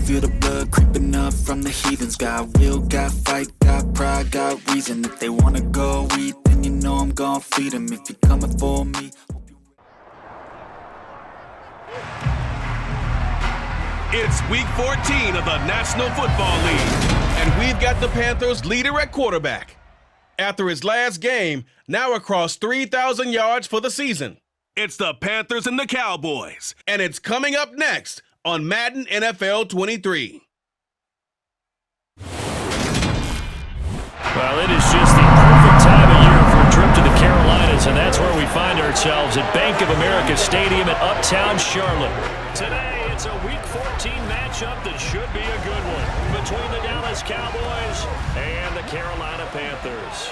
feel the blood creeping up from the heathens. Got will, got fight, got pride, got reason. If they wanna go eat, then you know I'm gon' feed them. If you're coming for me. It's week 14 of the National Football League, and we've got the Panthers leader at quarterback. After his last game, now across 3,000 yards for the season. It's the Panthers and the Cowboys, and it's coming up next on Madden NFL 23. Well, it is just the perfect time of year for a trip to the Carolinas, and that's where we find ourselves at Bank of America Stadium in Uptown Charlotte. Today, it's a Week 14 matchup that should be a good one between the Dallas Cowboys and the Carolina Panthers.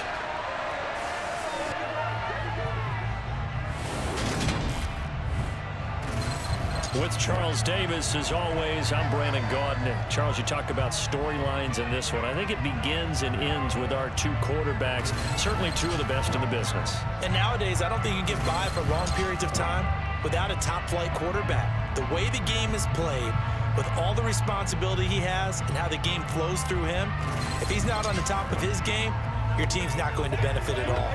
With Charles Davis, as always, I'm Brandon Gaudin. Charles, you talk about storylines in this one. I think it begins and ends with our two quarterbacks, certainly two of the best in the business. And nowadays, I don't think you can get by for long periods of time without a top-flight quarterback. The way the game is played, with all the responsibility he has and how the game flows through him, if he's not on the top of his game, your team's not going to benefit at all.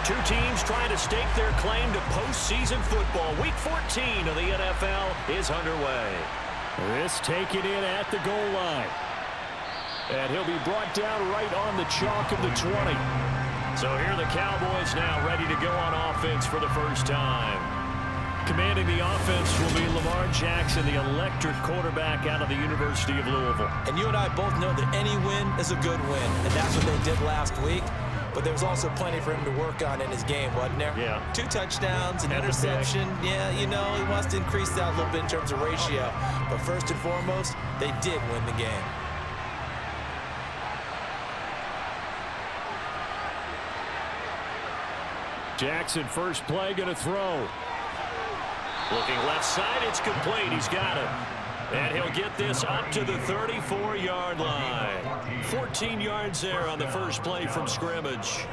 Two teams trying to stake their claim to postseason football. Week 14 of the NFL is underway. This taken in at the goal line. And he'll be brought down right on the chalk of the 20. So here are the Cowboys now ready to go on offense for the first time. Commanding the offense will be Lamar Jackson, the electric quarterback out of the University of Louisville. And you and I both know that any win is a good win, and that's what they did last week. But there was also plenty for him to work on in his game, wasn't there? Yeah. 2 touchdowns, an interception. Yeah, you know, he wants to increase that a little bit in terms of ratio. But first and foremost, they did win the game. Jackson, first play, going to throw. Looking left side, it's complete. He's got it. And he'll get this up to the 34-yard line. 14 yards there on the first play from scrimmage.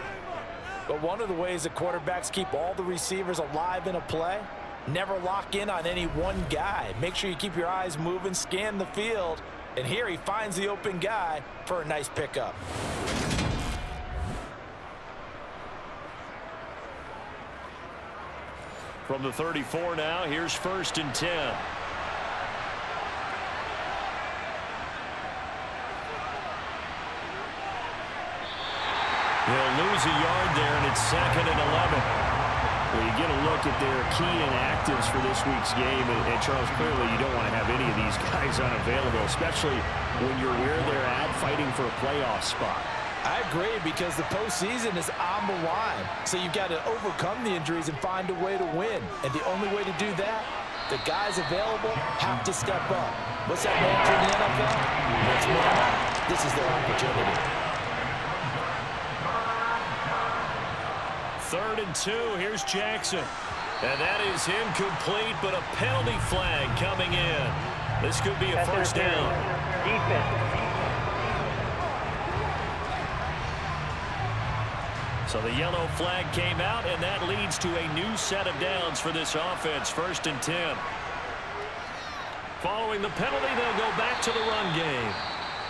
But one of the ways that quarterbacks keep all the receivers alive in a play, never lock in on any one guy. Make sure you keep your eyes moving, scan the field. And here he finds the open guy for a nice pickup. From the 34 now, here's 1st and 10. They'll lose a yard there, and it's 2nd and 11. Well, you get a look at their key inactives for this week's game, and Charles, clearly you don't want to have any of these guys unavailable, especially when you're where they're at fighting for a playoff spot. I agree, because the postseason is on the line. So you've got to overcome the injuries and find a way to win. And the only way to do that, the guys available have to step up. What's that mantra in the NFL? Let's man up. This is their opportunity. 3rd and 2, here's Jackson. And that is incomplete, but a penalty flag coming in. This could be a first down. So the yellow flag came out, and that leads to a new set of downs for this offense. 1st and 10. Following the penalty, they'll go back to the run game.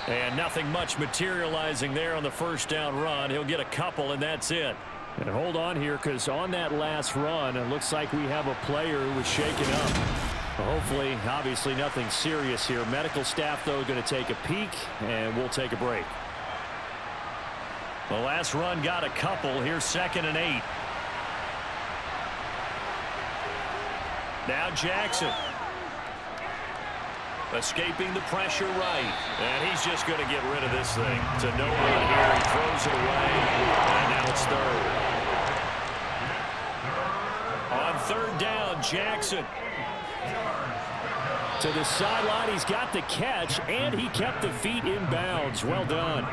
And nothing much materializing there on the first down run. He'll get a couple, and that's it. And hold on here, because on that last run, it looks like we have a player who was shaken up. Hopefully, obviously nothing serious here. Medical staff, though, going to take a peek, and we'll take a break. The last run got a couple. Here's 2nd and 8. Now Jackson. Escaping the pressure right. And he's just going to get rid of this thing. To no run here. He throws it away. And now it's 3rd. On 3rd down, Jackson. To the sideline, he's got the catch, and he kept the feet in bounds. Well done.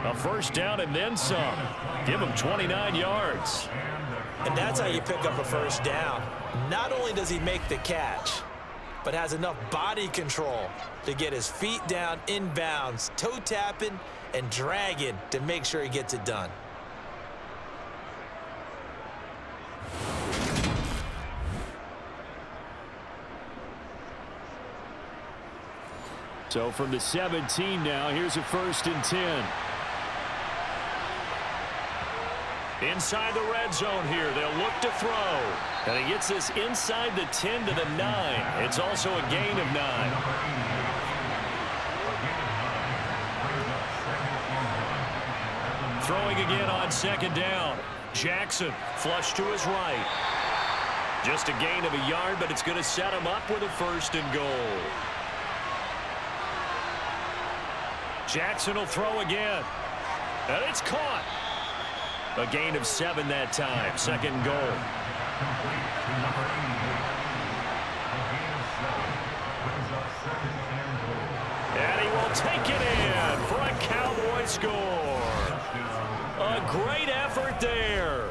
A first down and then some. Give him 29 yards. And that's how you pick up a first down. Not only does he make the catch, but has enough body control to get his feet down in bounds, toe tapping and dragging to make sure he gets it done. So from the 17 now, here's a 1st and 10. Inside the red zone here, they'll look to throw. And he gets this inside the 10 to the 9. It's also a gain of 9. Throwing again on 2nd down. Jackson flush to his right. Just a gain of a yard, but it's going to set him up with a 1st and goal. Jackson will throw again. And it's caught. A gain of 7 that time. 2nd goal. And he will take it in for a Cowboy score. A great effort there.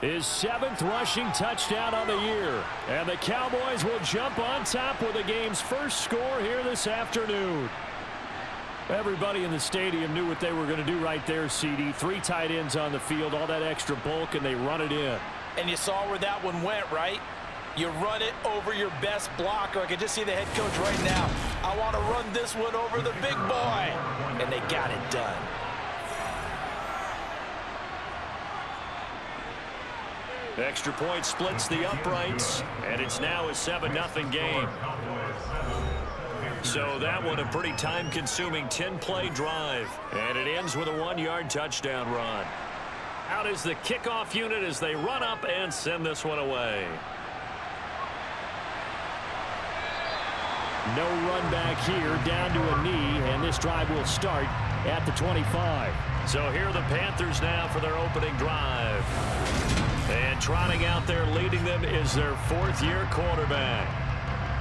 His 7th rushing touchdown on the year. And the Cowboys will jump on top with the game's first score here this afternoon. Everybody in the stadium knew what they were going to do right there, CD. 3 tight ends on the field, all that extra bulk, and they run it in. And you saw where that one went, right? You run it over your best blocker. I can just see the head coach right now. I want to run this one over the big boy. And they got it done. Extra point splits the uprights, and it's now a 7-0 game. So that one a pretty time-consuming 10-play drive. And it ends with a 1-yard touchdown run. Out is the kickoff unit as they run up and send this one away. No run back here, down to a knee, and this drive will start at the 25. So here are the Panthers now for their opening drive. And trotting out there leading them is their 4th-year quarterback.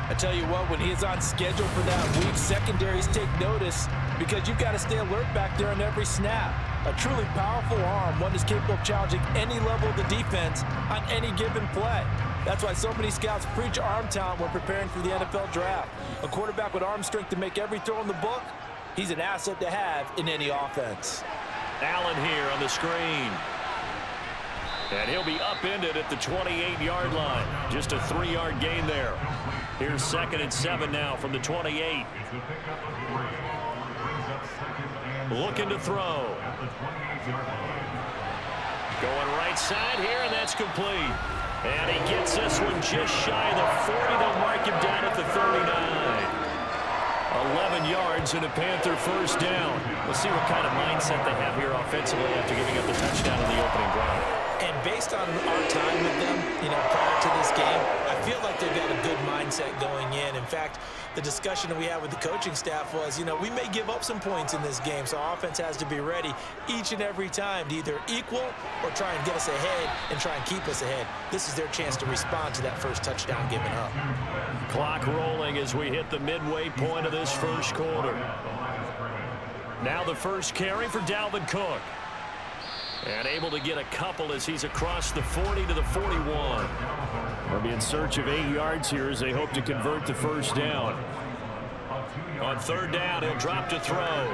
I tell you what, when he is on schedule for that week, secondaries take notice because you've got to stay alert back there on every snap. A truly powerful arm, one that's capable of challenging any level of the defense on any given play. That's why so many scouts preach arm talent when preparing for the NFL draft. A quarterback with arm strength to make every throw in the book, he's an asset to have in any offense. Allen here on the screen. And he'll be upended at the 28-yard line. Just a 3-yard gain there. Here's 2nd and 7 now from the 28. Looking to throw. Going right side here, and that's complete. And he gets this one just shy of the 40. They'll mark him down at the 39. 11 yards and a Panther 1st down. We'll see what kind of mindset they have here offensively after giving up the touchdown in the opening drive. And based on our time with them, prior to this game, I feel like they've got a good mindset going in. In fact, the discussion that we had with the coaching staff was, we may give up some points in this game, so our offense has to be ready each and every time to either equal or try and get us ahead and try and keep us ahead. This is their chance to respond to that first touchdown given up. Clock rolling as we hit the midway point of this first quarter. Now the first carry for Dalvin Cook. And able to get a couple as he's across the 40 to the 41. They'll be in search of 8 yards here as they hope to convert the first down. On 3rd down, he'll drop to throw.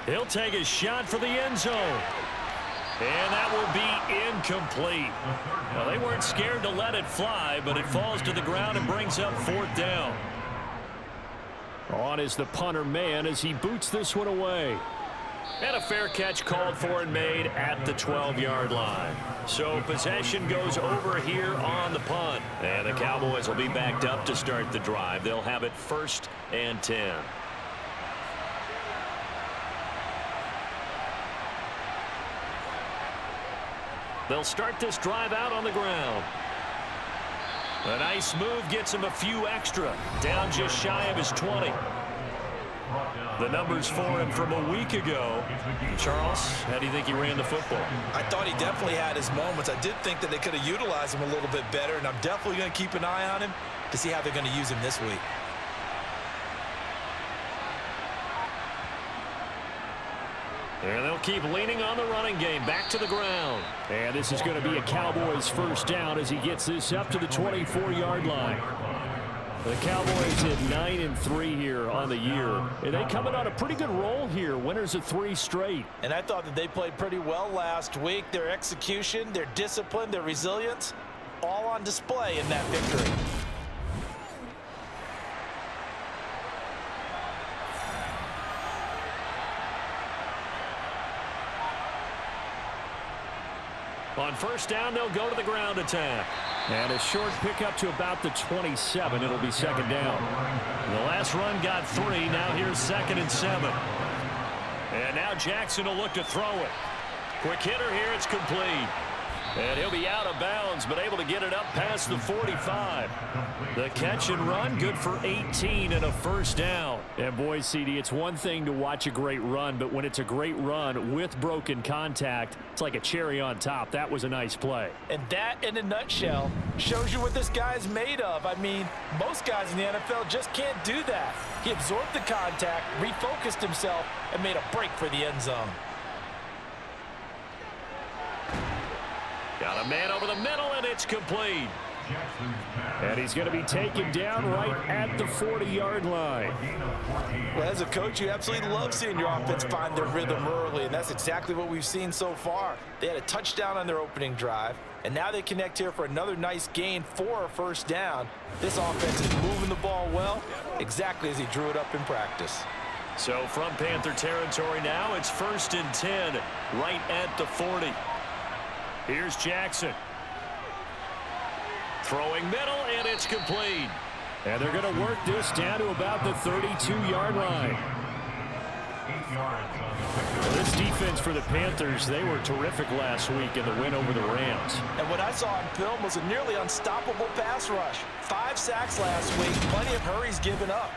He'll take a shot for the end zone. And that will be incomplete. Now, they weren't scared to let it fly, but it falls to the ground and brings up 4th down. On is the punter man as he boots this one away. And a fair catch called for and made at the 12-yard line. So possession goes over here on the punt. And the Cowboys will be backed up to start the drive. They'll have it 1st and 10. They'll start this drive out on the ground. A nice move gets him a few extra. Down just shy of his 20. The numbers for him from a week ago. Charles, how do you think he ran the football? I thought he definitely had his moments. I did think that they could have utilized him a little bit better, and I'm definitely going to keep an eye on him to see how they're going to use him this week. And they'll keep leaning on the running game. Back to the ground. And this is going to be a Cowboys first down as he gets this up to the 24-yard line. The Cowboys at 9-3 here on the year. And they coming on a pretty good roll here. Winners of 3 straight. And I thought that they played pretty well last week. Their execution, their discipline, their resilience, all on display in that victory. On first down, they'll go to the ground attack. And a short pickup to about the 27. It'll be second down. The last run got 3. Now here's 2nd and 7. And now Jackson will look to throw it. Quick hitter here. It's complete. And he'll be out of bounds, but able to get it up past the 45. The catch and run, good for 18 and a first down. And boy, CD, it's one thing to watch a great run, but when it's a great run with broken contact, it's like a cherry on top. That was a nice play. And that, in a nutshell, shows you what this guy's made of. I mean, most guys in the NFL just can't do that. He absorbed the contact, refocused himself, and made a break for the end zone. Got a man over the middle, and it's complete. And he's going to be taken down right at the 40-yard line. Well, as a coach, you absolutely love seeing your offense find their rhythm early, and that's exactly what we've seen so far. They had a touchdown on their opening drive, and now they connect here for another nice gain for a first down. This offense is moving the ball well, exactly as he drew it up in practice. So from Panther territory now, it's 1st and 10, right at the 40. Here's Jackson. Throwing middle, and it's complete. And they're going to work this down to about the 32-yard line. This defense for the Panthers, they were terrific last week in the win over the Rams. And what I saw on film was a nearly unstoppable pass rush. 5 sacks last week, plenty of hurries given up.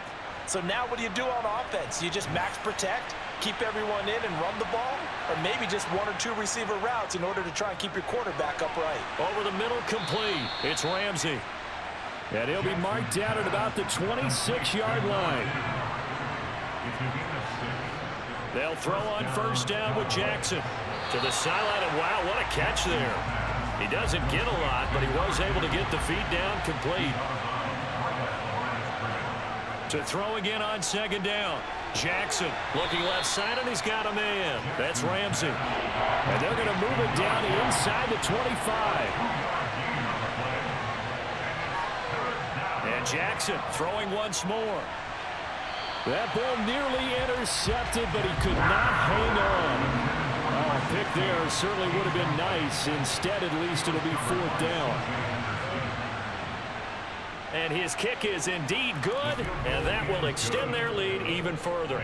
So now what do you do on offense? You just max protect, keep everyone in and run the ball, or maybe just 1 or 2 receiver routes in order to try and keep your quarterback upright. Over the middle, complete. It's Ramsey. And he'll be marked down at about the 26-yard line. They'll throw on first down with Jackson. To the sideline, and wow, what a catch there. He doesn't get a lot, but he was able to get the feed down complete. To throw again on second down. Jackson looking left side, and he's got a man. That's Ramsey. And they're going to move it down inside the 25. And Jackson throwing once more. That ball nearly intercepted, but he could not hang on. Oh, a pick there certainly would have been nice. Instead, at least it'll be 4th down. And his kick is indeed good, and that will extend their lead even further.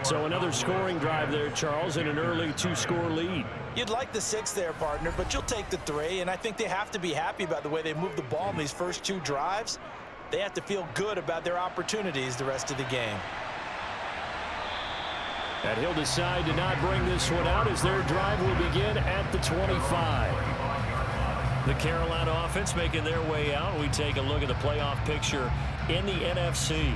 So another scoring drive there, Charles, and an early 2-score lead. You'd like the 6 there, partner, but you'll take the 3, and I think they have to be happy about the way they moved the ball in these first 2 drives. They have to feel good about their opportunities the rest of the game. And he'll decide to not bring this one out as their drive will begin at the 25. The Carolina offense making their way out. We take a look at the playoff picture in the NFC.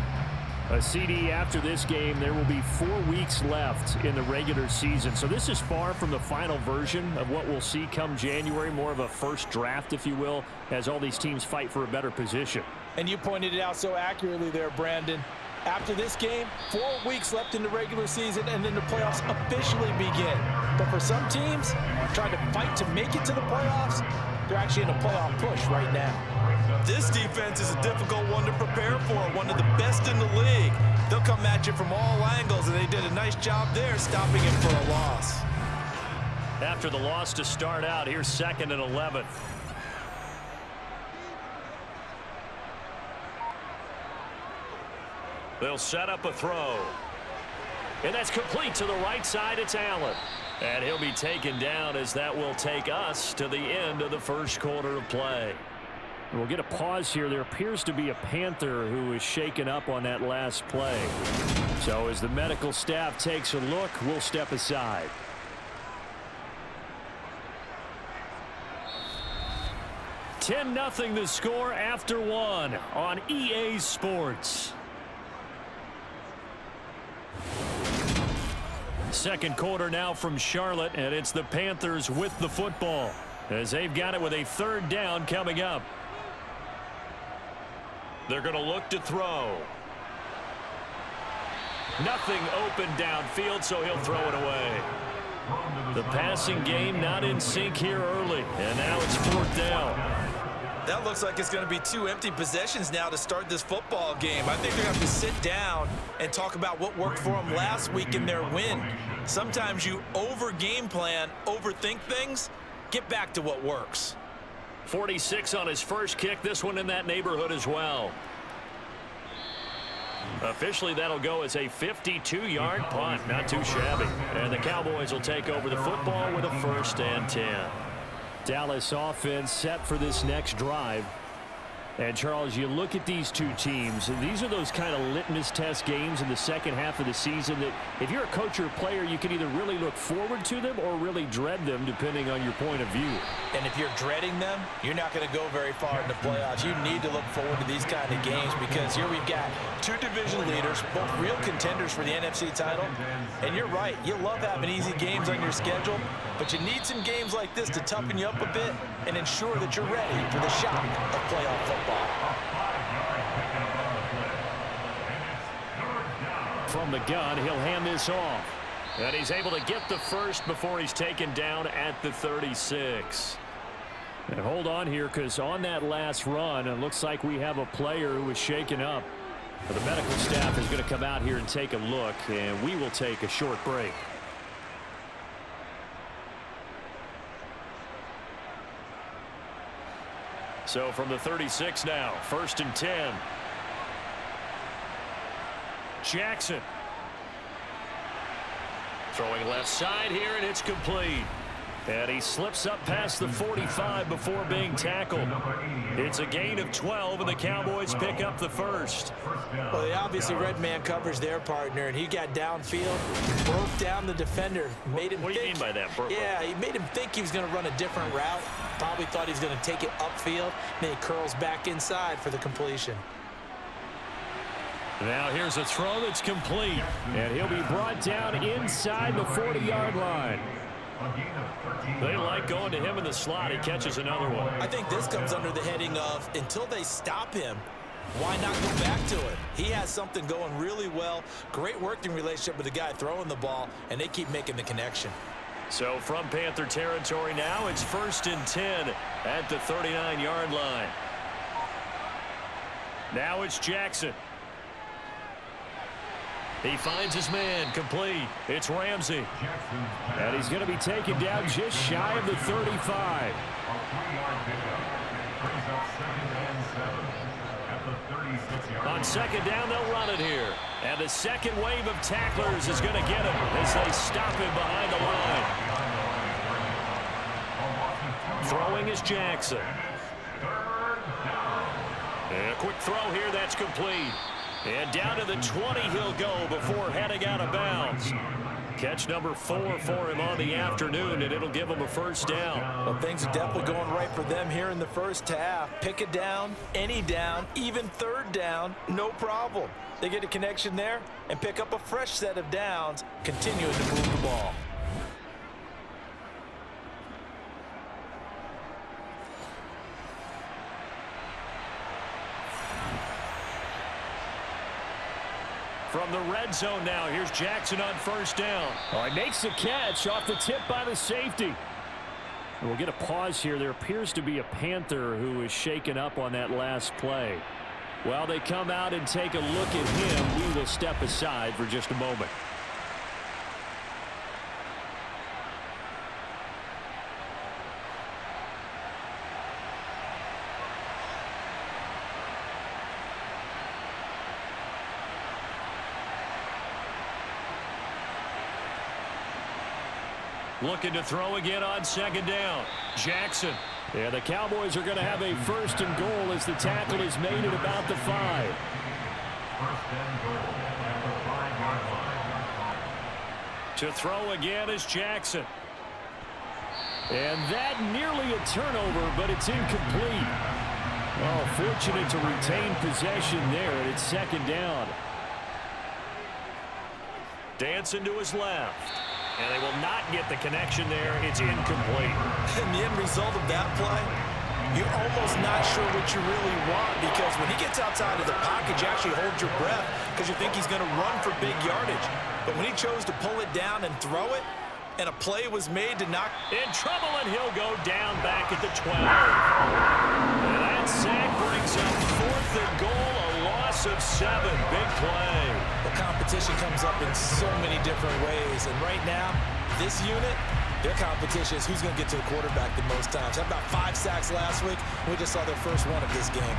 A CD after this game, there will be 4 weeks left in the regular season. So this is far from the final version of what we'll see come January, more of a first draft, if you will, as all these teams fight for a better position. And you pointed it out so accurately there, Brandon. After this game, 4 weeks left in the regular season, and then the playoffs officially begin. But for some teams, trying to fight to make it to the playoffs, they're actually in a playoff push right now. This defense is a difficult one to prepare for, one of the best in the league. They'll come at you from all angles, and they did a nice job there stopping him for a loss. After the loss to start out, here's 2nd and 11. They'll set up a throw. And that's complete to the right side. It's Allen. And he'll be taken down as that will take us to the end of the first quarter of play. We'll get a pause here. There appears to be a Panther who is shaken up on that last play. So as the medical staff takes a look, we'll step aside. $10-0 the score after 1 on EA Sports. second quarter now from Charlotte, and it's the Panthers with the football as they've got it with a third down coming up. They're going to look to throw. Nothing open downfield, so he'll throw it away. The passing game not in sync here early, and now it's fourth down. That looks like it's going to be 2 empty possessions now to start this football game. I think they're going to have to sit down and talk about what worked for them last week in their win. Sometimes you over-game plan, overthink things. Get back to what works. 46 on his first kick. This one in that neighborhood as well. Officially, that'll go as a 52-yard punt. Not too shabby. And the Cowboys will take over the football with a 1st and 10. Dallas offense set for this next drive. And, Charles, you look at these two teams, and these are those kind of litmus test games in the second half of the season that if you're a coach or a player, you can either really look forward to them or really dread them, depending on your point of view. And if you're dreading them, you're not going to go very far in the playoffs. You need to look forward to these kind of games because here we've got 2 division leaders, both real contenders for the NFC title. And you're right, you love having easy games on your schedule, but you need some games like this to toughen you up a bit and ensure that you're ready for the shock of playoff football. From the gun, he'll hand this off. And he's able to get the first before he's taken down at the 36. And hold on here, because on that last run, it looks like we have a player who was shaken up. The medical staff is going to come out here and take a look, and we will take a short break. So from the 36 now, 1st and 10. Jackson. Throwing left side here, and it's complete. And he slips up past the 45 before being tackled. It's a gain of 12, and the Cowboys pick up the first. Well, they obviously red man coverage their partner, and he got downfield, broke down the defender, made him What do you mean by that? Yeah, he made him think he was going to run a different route. Probably thought he was going to take it upfield. Then he curls back inside for the completion. Now here's a throw that's complete. And he'll be brought down inside the 40-yard line. They like going to him in the slot. He catches another one. I think this comes under the heading of until they stop him, why not go back to it? He has something going really well. Great working relationship with the guy throwing the ball, and they keep making the connection. So from Panther territory now, it's 1st and 10 at the 39-yard line. Now it's Jackson. He finds his man, complete. It's Ramsey. And he's going to be taken down just shy of the 35. On 2nd down, they'll run it here. And the second wave of tacklers is going to get him as they stop him behind the line. Throwing is Jackson. And a quick throw here, that's complete. And down to the 20 he'll go before heading out of bounds. Catch number 4 for him on the afternoon, and it'll give him a 1st down. Well, things are definitely going right for them here in the first half. Pick it down, any down, even 3rd down, no problem. They get a connection there and pick up a fresh set of downs, continuing to move the ball. From the red zone now, here's Jackson on 1st down. Oh, he makes the catch off the tip by the safety. And we'll get a pause here. There appears to be a Panther who is shaken up on that last play. While they come out and take a look at him, we will step aside for just a moment. Looking to throw again on 2nd down. Jackson. Yeah, the Cowboys are going to have a 1st and goal as the tackle is made at about the 5. 1st and goal at the 5-yard line. To throw again is Jackson. And that nearly a turnover, but it's incomplete. Oh, fortunate to retain possession there, and it's 2nd down. Dancing to his left. And they will not get the connection there. It's incomplete. And the end result of that play, you're almost not sure what you really want, because when he gets outside of the pocket, you actually hold your breath because you think he's going to run for big yardage. But when he chose to pull it down and throw it, and a play was made to knock... In trouble, and he'll go down back at the 12. And that sack brings up 4th and goal, a loss of 7. Big play. The competition comes up in so many different ways, and right now, this unit, their competition is who's going to get to the quarterback the most times. Had about 5 sacks last week. We just saw their first one of this game.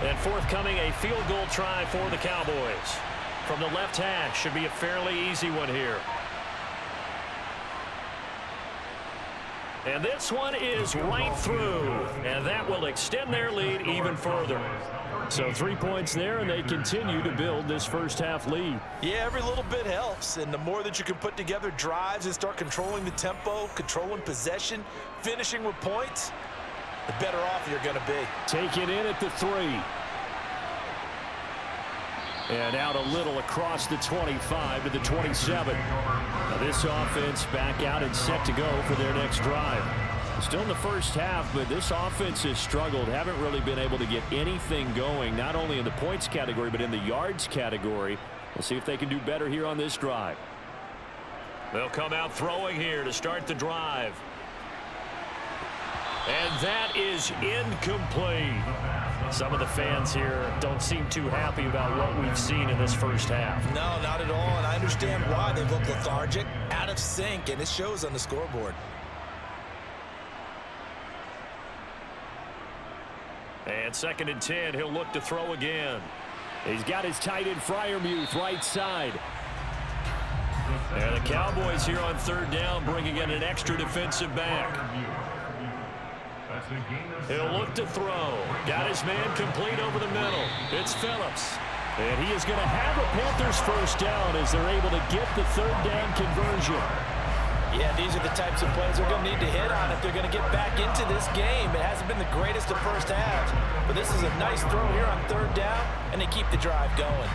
And forthcoming, a field goal try for the Cowboys. From the left hash, should be a fairly easy one here. And this one is right through. And that will extend their lead even further. So 3 points there, and they continue to build this first half lead. Yeah, every little bit helps. And the more that you can put together drives and start controlling the tempo, controlling possession, finishing with points, the better off you're going to be. Take it in at the 3. And out a little across the 25 to the 27. Now this offense back out and set to go for their next drive. Still in the first half, but this offense has struggled. Haven't really been able to get anything going, not only in the points category, but in the yards category. We'll see if they can do better here on this drive. They'll come out throwing here to start the drive. And that is incomplete. Some of the fans here don't seem too happy about what we've seen in this first half. No, not at all, and I understand why. They look lethargic, out of sync, and it shows on the scoreboard. And 2nd and 10, he'll look to throw again. He's got his tight end Freiermuth right side. And the Cowboys here on 3rd down, bringing in an extra defensive back. He'll look to throw. Got his man complete over the middle. It's Phillips. And he is going to have a Panthers first down as they're able to get the 3rd down conversion. Yeah, these are the types of plays they're going to need to hit on if they're going to get back into this game. It hasn't been the greatest of first halves, but this is a nice throw here on 3rd down, and they keep the drive going.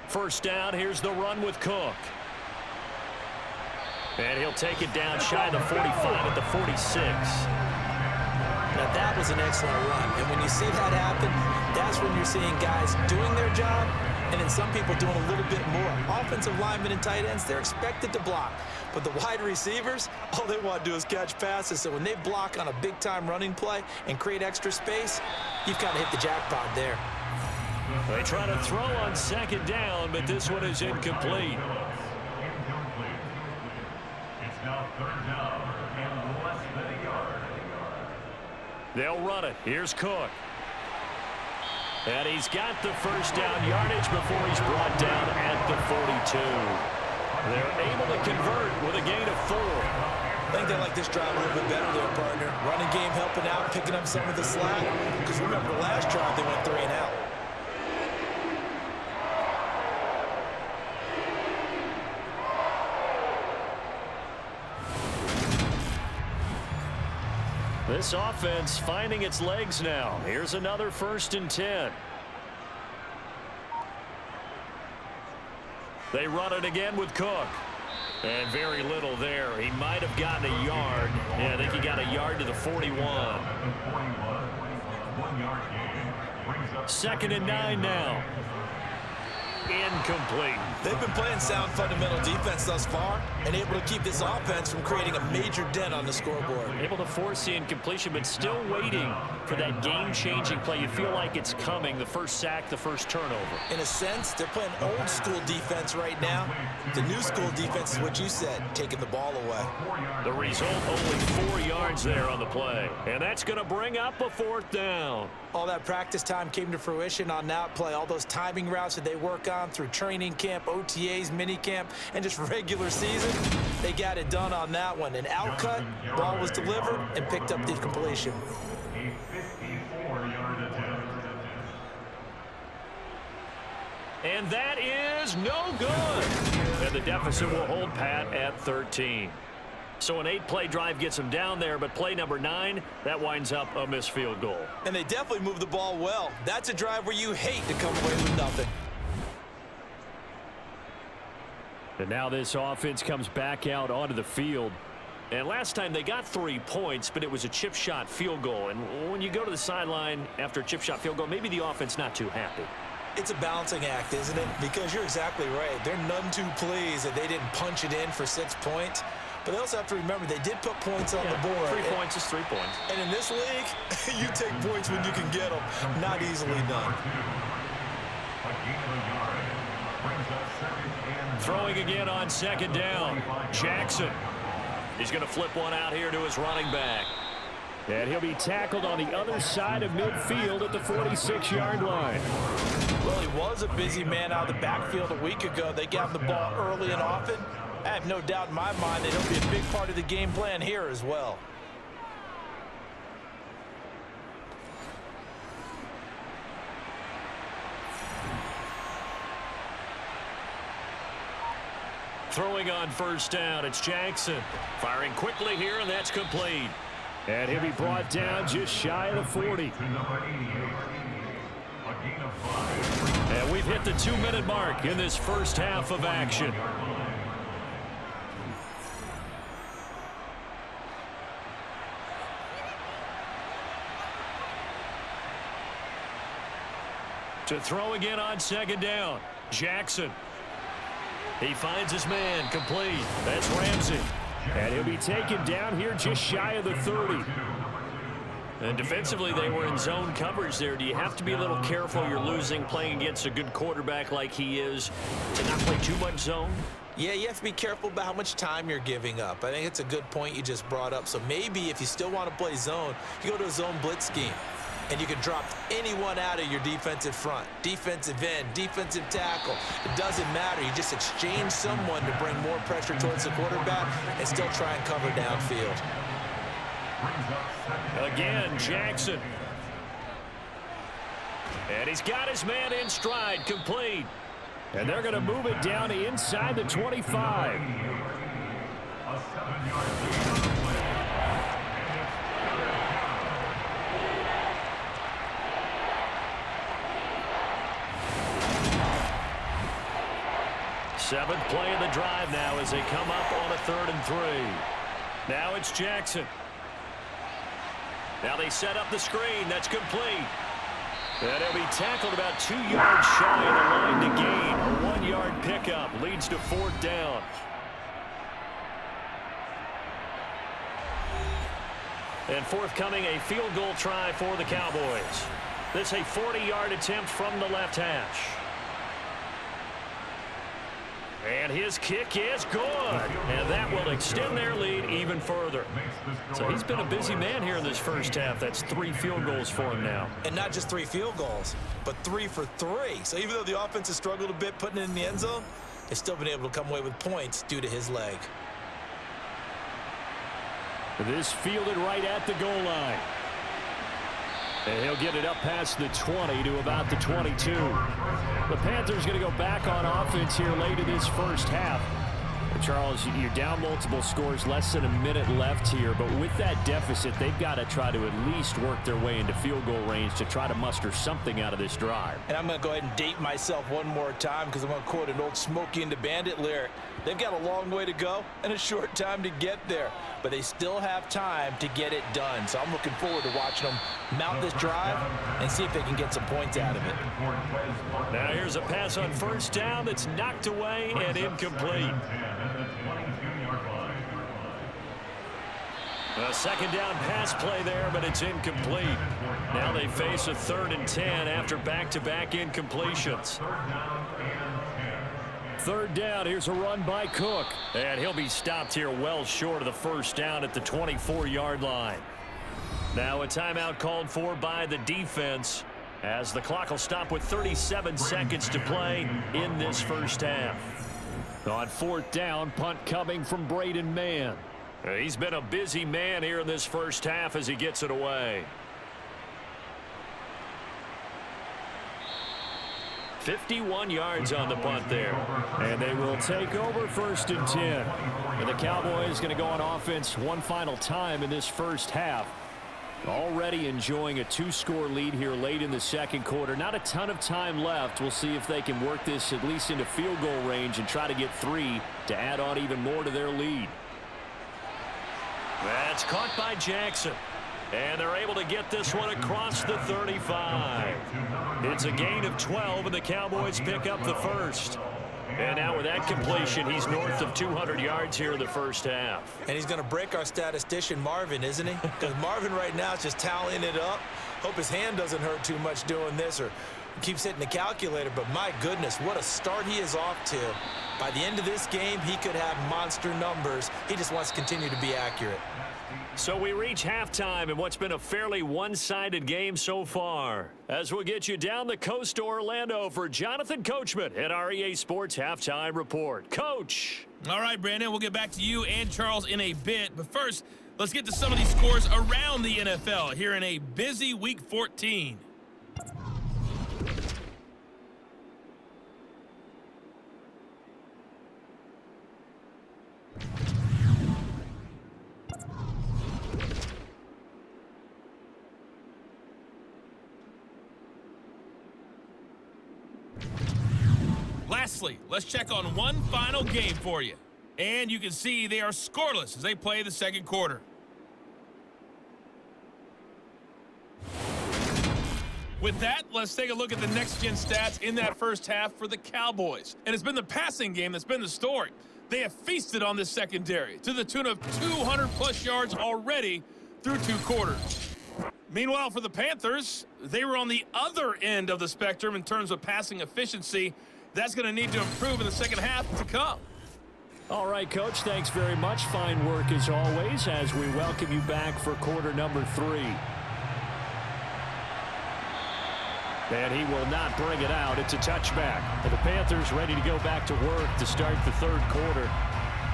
First down, here's the run with Cook. And he'll take it down shy of the 45 at the 46. Now that was an excellent run, and when you see that happen, that's when you're seeing guys doing their job, and then some people doing a little bit more. Offensive linemen and tight ends, they're expected to block. But the wide receivers, all they want to do is catch passes. So when they block on a big-time running play and create extra space, you've kind of hit the jackpot there. They try to throw on 2nd down, but this one is incomplete. It's now 3rd down and less than a yard. They'll run it. Here's Cook. And he's got the first down yardage before he's brought down at the 42. They're able to convert with a gain of 4. I think they like this drive a little bit better there, partner. Running game helping out, picking up some of the slack. Because remember, the last drive they went 3 and out. This offense finding its legs now. Here's another 1st and 10. They run it again with Cook. And very little there. He might have gotten a yard. Yeah, I think he got a yard to the 41. 2nd and 9 now. Incomplete. They've been playing sound fundamental defense thus far and able to keep this offense from creating a major dent on the scoreboard. Able to force the incompletion, but still waiting for that game-changing play. You feel like it's coming, the first sack, the first turnover. In a sense, they're playing old-school defense right now. The new-school defense is what you said, taking the ball away. The result, only 4 yards there on the play. And that's going to bring up a 4th down. All that practice time came to fruition on that play. All those timing routes that they work on through training camp, OTAs, minicamp, and just regular season, they got it done on that one. An outcut, ball was delivered, and picked up the completion. A 54-yard attempt. And that is no good. And the deficit will hold pat at 13. So an 8-play drive gets them down there, but play number 9, that winds up a missed field goal. And they definitely moved the ball well. That's a drive where you hate to come away with nothing. And now this offense comes back out onto the field. And last time they got 3 points, but it was a chip shot field goal. And when you go to the sideline after a chip shot field goal, maybe the offense not too happy. It's a balancing act, isn't it? Because you're exactly right. They're none too pleased that they didn't punch it in for 6 points. But they also have to remember they did put points on the board. 3 points is 3 points. And in this league, you take points when you can get them. Not easily done. Throwing again on 2nd down. Jackson. He's going to flip one out here to his running back. And he'll be tackled on the other side of midfield at the 46-yard line. Well, he was a busy man out of the backfield a week ago. They got him the ball early and often. I have no doubt in my mind that he'll be a big part of the game plan here as well. Throwing on 1st down, it's Jackson. Firing quickly here, and that's complete. And he'll be brought down just shy of the 40. And we've hit the 2-minute mark in this first half of action. To throw again on 2nd down, Jackson. He finds his man, complete. That's Ramsey. And he'll be taken down here just shy of the 30. And defensively, they were in zone coverage there. Do you have to be a little careful? You're losing playing against a good quarterback like he is to not play too much zone? Yeah, you have to be careful about how much time you're giving up. I think it's a good point you just brought up. So maybe if you still want to play zone, you go to a zone blitz scheme. And you can drop anyone out of your defensive front, defensive end, defensive tackle. It doesn't matter. You just exchange someone to bring more pressure towards the quarterback and still try and cover downfield. Again, Jackson. And he's got his man in stride, complete. And they're going to move it down inside the 25. A 7-yard lead. 7th play of the drive now as they come up on a 3rd and 3. Now it's Jackson. Now they set up the screen. That's complete. And he'll be tackled about 2 yards shy of the line to gain. A 1-yard pickup leads to 4th down. And forthcoming, a field goal try for the Cowboys. This a 40-yard attempt from the left hash. And his kick is good. And that will extend their lead even further. So he's been a busy man here in this first half. That's 3 field goals for him now. And not just 3 field goals, but 3 for 3. So even though the offense has struggled a bit putting it in the end zone, they've still been able to come away with points due to his leg. This fielded right at the goal line. And he'll get it up past the 20 to about the 22. The Panthers going to go back on offense here late in this first half. Charles, you're down multiple scores, less than a minute left here. But with that deficit, they've got to try to at least work their way into field goal range to try to muster something out of this drive. And I'm going to go ahead and date myself one more time because I'm going to quote an old Smokey and the Bandit lyric. They've got a long way to go and a short time to get there. But they still have time to get it done. So I'm looking forward to watching them mount this drive and see if they can get some points out of it. Now here's a pass on 1st down that's knocked away and incomplete. A 2nd down pass play there, but it's incomplete. Now they face a 3rd and 10 after back-to-back incompletions. 3rd down, here's a run by Cook. And he'll be stopped here well short of the 1st down at the 24-yard line. Now a timeout called for by the defense as the clock will stop with 37 seconds to play in this first half. On 4th down, punt coming from Braden Mann. He's been a busy man here in this first half as he gets it away. 51 yards on the punt there. And they will take over 1st and 10. And the Cowboys going to go on offense one final time in this first half. Already enjoying a 2-score lead here late in the second quarter. Not a ton of time left. We'll see if they can work this at least into field goal range and try to get 3 to add on even more to their lead. That's caught by Jackson. And they're able to get this one across the 35. It's a gain of 12, and the Cowboys pick up the first. And now with that completion, he's north of 200 yards here in the first half. And he's going to break our statistician Marvin, isn't he? Because Marvin right now is just tallying it up. Hope his hand doesn't hurt too much doing this or keeps hitting the calculator. But my goodness, what a start he is off to. By the end of this game, he could have monster numbers. He just wants to continue to be accurate. So we reach halftime in what's been a fairly one-sided game so far. As we'll get you down the coast to Orlando for Jonathan Coachman at our EA Sports Halftime Report. Coach. All right, Brandon, we'll get back to you and Charles in a bit. But first, let's get to some of these scores around the NFL here in a busy Week 14. Lastly, let's check on one final game for you. And you can see they are scoreless as they play the second quarter. With that, let's take a look at the next-gen stats in that first half for the Cowboys. And it's been the passing game that's been the story. They have feasted on this secondary to the tune of 200-plus yards already through 2 quarters. Meanwhile, for the Panthers, they were on the other end of the spectrum in terms of passing efficiency. That's going to need to improve in the second half to come. All right, Coach, thanks very much. Fine work as always as we welcome you back for quarter number 3. And he will not bring it out. It's a touchback. And the Panthers ready to go back to work to start the third quarter.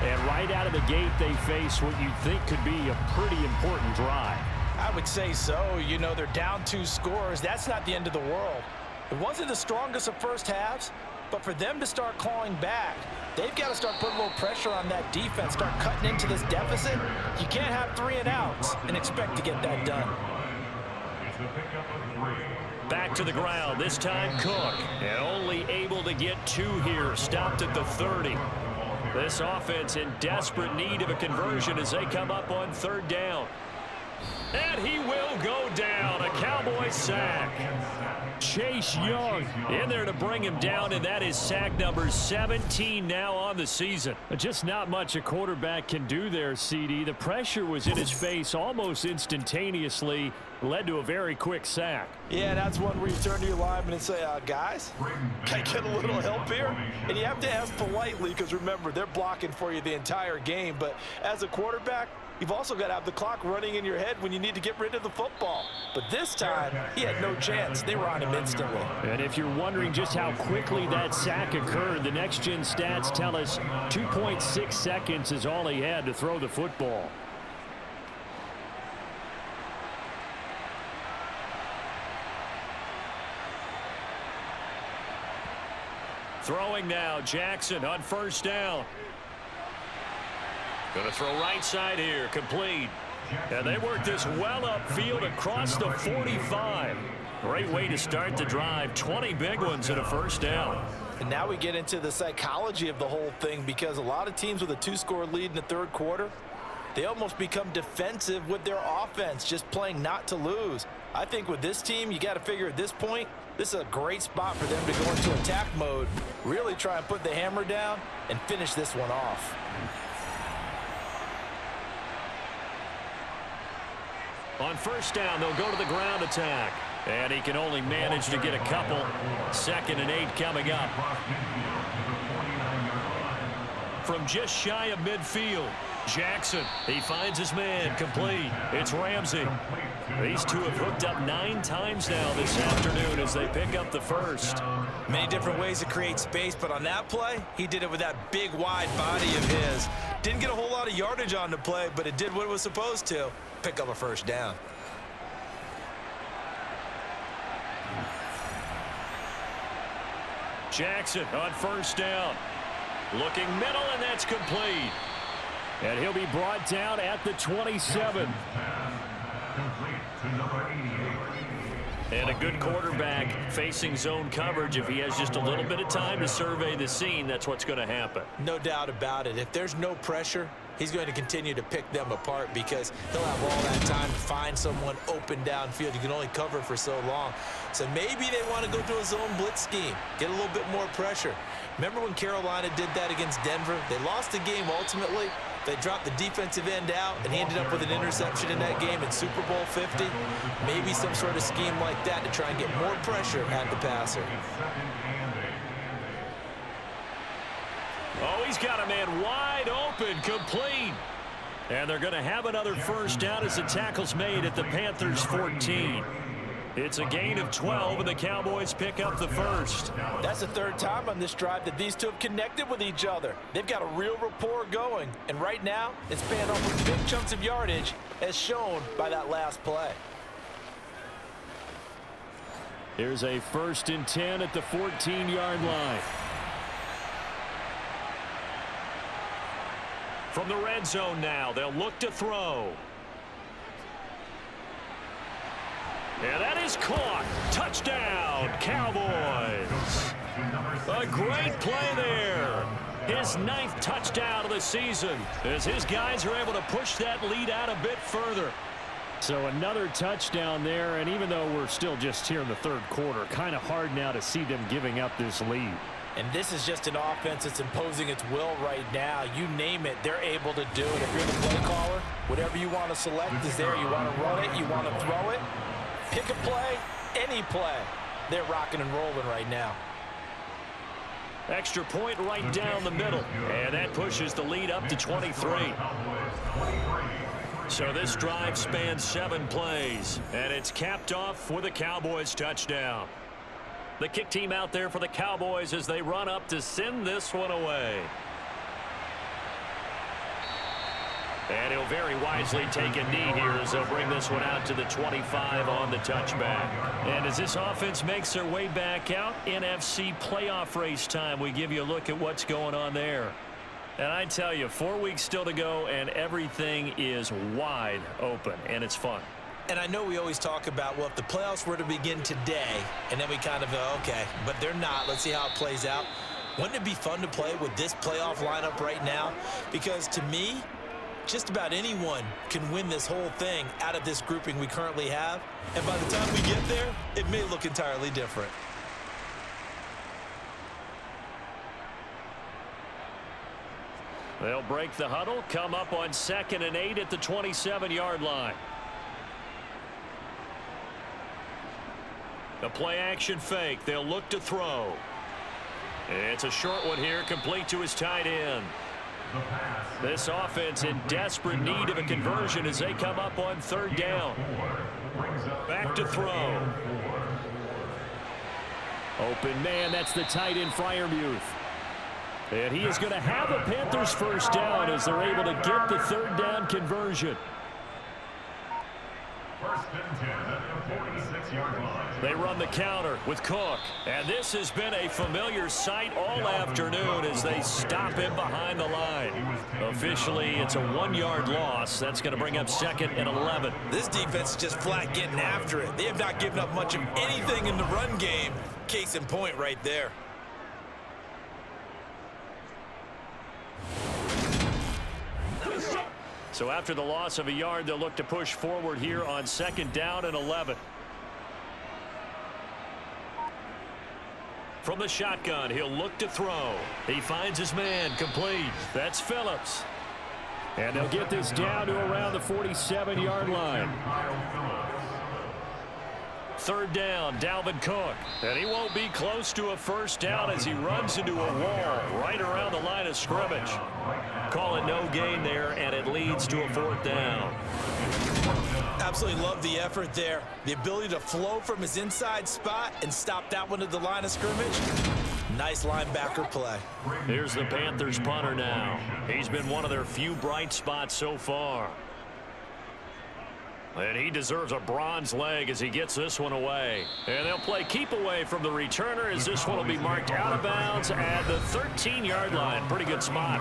And right out of the gate, they face what you think could be a pretty important drive. I would say so. You know, they're down 2 scores. That's not the end of the world. It wasn't the strongest of first halves. But for them to start clawing back, they've got to start putting a little pressure on that defense, start cutting into this deficit. You can't have 3 and outs and expect to get that done. Back to the ground, this time Cook. And only able to get 2 here, stopped at the 30. This offense in desperate need of a conversion as they come up on 3rd down. And he will go down, a Cowboy sack. Chase Young in there to bring him down, and that is sack number 17 now on the season. Just not much a quarterback can do there, CD. The pressure was in his face almost instantaneously, led to a very quick sack. Yeah, that's one where you turn to your lineman and say, guys, can I get a little help here? And you have to ask politely because, remember, they're blocking for you the entire game. But as a quarterback, you've also got to have the clock running in your head when you need to get rid of the football. But this time, he had no chance. They were on him instantly. And if you're wondering just how quickly that sack occurred, the next-gen stats tell us 2.6 seconds is all he had to throw the football. Throwing now, Jackson on 1st down. Going to throw right side here, complete. And they work this well upfield across the 45. Great way to start the drive. 20 big ones and a 1st down. And now we get into the psychology of the whole thing because a lot of teams with a 2-score lead in the 3rd quarter, they almost become defensive with their offense, just playing not to lose. I think with this team, you got to figure at this point, this is a great spot for them to go into attack mode, really try and put the hammer down and finish this one off. On 1st down, they'll go to the ground attack. And he can only manage to get a couple. 2nd and 8 coming up. From just shy of midfield, Jackson, he finds his man, complete. It's Ramsey. These two have hooked up 9 times now this afternoon as they pick up the 1st. Many different ways to create space, but on that play, he did it with that big, wide body of his. Didn't get a whole lot of yardage on the play, but it did what it was supposed to. Pick up a 1st down. Jackson on first down. Looking middle, and that's complete. And he'll be brought down at the 27. Complete to number 88. And a good quarterback facing zone coverage. If he has just a little bit of time to survey the scene, that's what's going to happen. No doubt about it. If there's no pressure, he's going to continue to pick them apart because he'll have all that time to find someone open downfield. You can only cover for so long. So maybe they want to go to a zone blitz scheme, get a little bit more pressure. Remember when Carolina did that against Denver? They lost the game ultimately. They dropped the defensive end out, and he ended up with an interception in that game in Super Bowl 50. Maybe some sort of scheme like that to try and get more pressure at the passer. Oh, he's got a man wide open, complete. And they're going to have another first down as the tackle's made at the Panthers' 14. It's a gain of 12, and the Cowboys pick up the first. That's the third time on this drive that these two have connected with each other. They've got a real rapport going, and right now it's paying off with big chunks of yardage as shown by that last play. Here's a 1st and 10 at the 14-yard line. From the red zone now, they'll look to throw. And that is caught. Touchdown, Cowboys. A great play there. His 9th touchdown of the season as his guys are able to push that lead out a bit further. So another touchdown there, and even though we're still just here in the 3rd quarter, kind of hard now to see them giving up this lead. And this is just an offense that's imposing its will right now. You name it, they're able to do it. If you're the play caller, whatever you want to select is there. You want to run it, you want to throw it. Pick a play, any play. They're rocking and rolling right now. Extra point right down the middle. And that pushes the lead up to 23. So this drive spans 7 plays. And it's capped off with a Cowboys touchdown. The kick team out there for the Cowboys as they run up to send this one away. And he'll very wisely take a knee here as they'll bring this one out to the 25 on the touchback. And as this offense makes their way back out, NFC playoff race time, we give you a look at what's going on there. And I tell you, 4 weeks still to go, and everything is wide open, and it's fun. And I know we always talk about, well, if the playoffs were to begin today, and then we kind of go, okay, but they're not. Let's see how it plays out. Wouldn't it be fun to play with this playoff lineup right now? Because to me, just about anyone can win this whole thing out of this grouping we currently have. And by the time we get there, it may look entirely different. They'll break the huddle, come up on 2nd and 8 at the 27-yard line. The play-action fake. They'll look to throw. It's a short one here, complete to his tight end. This offense in desperate need of a conversion as they come up on 3rd down. Back to throw. Open man, that's the tight end Freiermuth. And he is going to have a Panthers first down as they're able to get the 3rd down conversion. 1st and 10 at the 46-yard line. They run the counter with Cook. And this has been a familiar sight all afternoon as they stop him behind the line. Officially, it's a 1-yard loss. That's going to bring up 2nd and 11. This defense is just flat getting after it. They have not given up much of anything in the run game. Case in point right there. So after the loss of a yard, they'll look to push forward here on 2nd down and 11. From the shotgun, he'll look to throw. He finds his man, complete. That's Phillips. And they'll get this down to around the 47-yard line. 3rd down, Dalvin Cook. And he won't be close to a first down as he runs into a wall right around the line of scrimmage. Call it no gain there, and it leads to a 4th down. Absolutely love the effort there. The ability to flow from his inside spot and stop that one at the line of scrimmage. Nice linebacker play. Here's the Panthers punter now. He's been one of their few bright spots so far. And he deserves a bronze leg as he gets this one away. And they'll play keep away from the returner as this one will be marked out of bounds at the 13-yard line. Pretty good spot.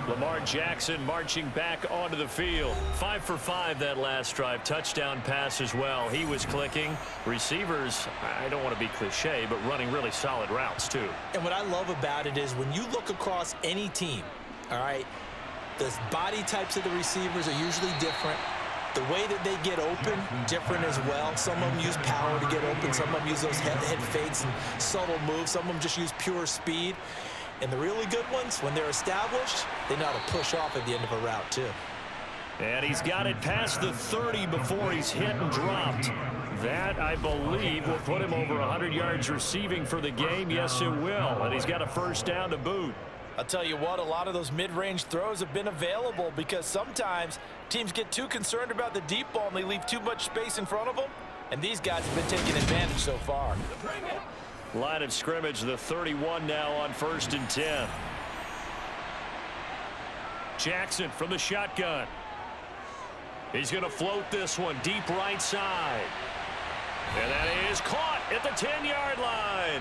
Lamar Jackson marching back onto the field. 5 for 5 that last drive. Touchdown pass as well. He was clicking. Receivers, I don't want to be cliche, but running really solid routes too. And what I love about it is when you look across any team, all right, the body types of the receivers are usually different. The way that they get open, different as well. Some of them use power to get open. Some of them use those head fakes and subtle moves. Some of them just use pure speed. And the really good ones, when they're established, they know how to push off at the end of a route, too. And he's got it past the 30 before he's hit and dropped. That, I believe, will put him over 100 yards receiving for the game. Yes, it will. And he's got a first down to boot. I'll tell you what, a lot of those mid-range throws have been available because sometimes teams get too concerned about the deep ball and they leave too much space in front of them. And these guys have been taking advantage so far. Line of scrimmage, the 31 now on 1st and 10. Jackson from the shotgun. He's going to float this one deep right side. And that is caught at the 10-yard line.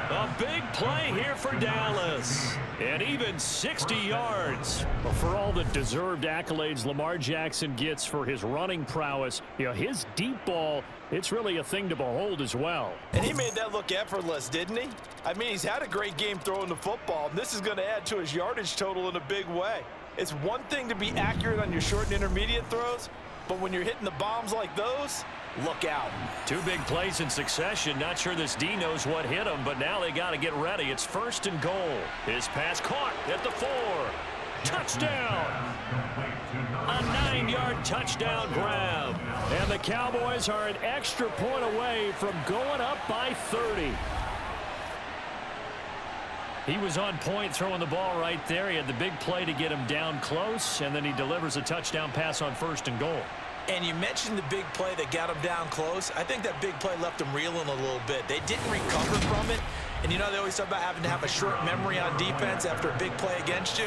A big play here for Dallas. And even 60 yards. Well, for all the deserved accolades Lamar Jackson gets for his running prowess, you know, his deep ball, it's really a thing to behold as well. And he made that look effortless, didn't he? I mean, he's had a great game throwing the football, and this is going to add to his yardage total in a big way. It's one thing to be accurate on your short and intermediate throws, but when you're hitting the bombs like those, look out. 2 big plays in succession. Not sure this D knows what hit him, but now they got to get ready. It's 1st and goal. His pass caught at the 4. Touchdown. A 9-yard touchdown grab. And the Cowboys are an extra point away from going up by 30. He was on point throwing the ball right there. He had the big play to get him down close, and then he delivers a touchdown pass on 1st and goal. And you mentioned the big play that got him down close. I think that big play left him reeling a little bit. They didn't recover from it. And you know, they always talk about having to have a short memory on defense after a big play against you.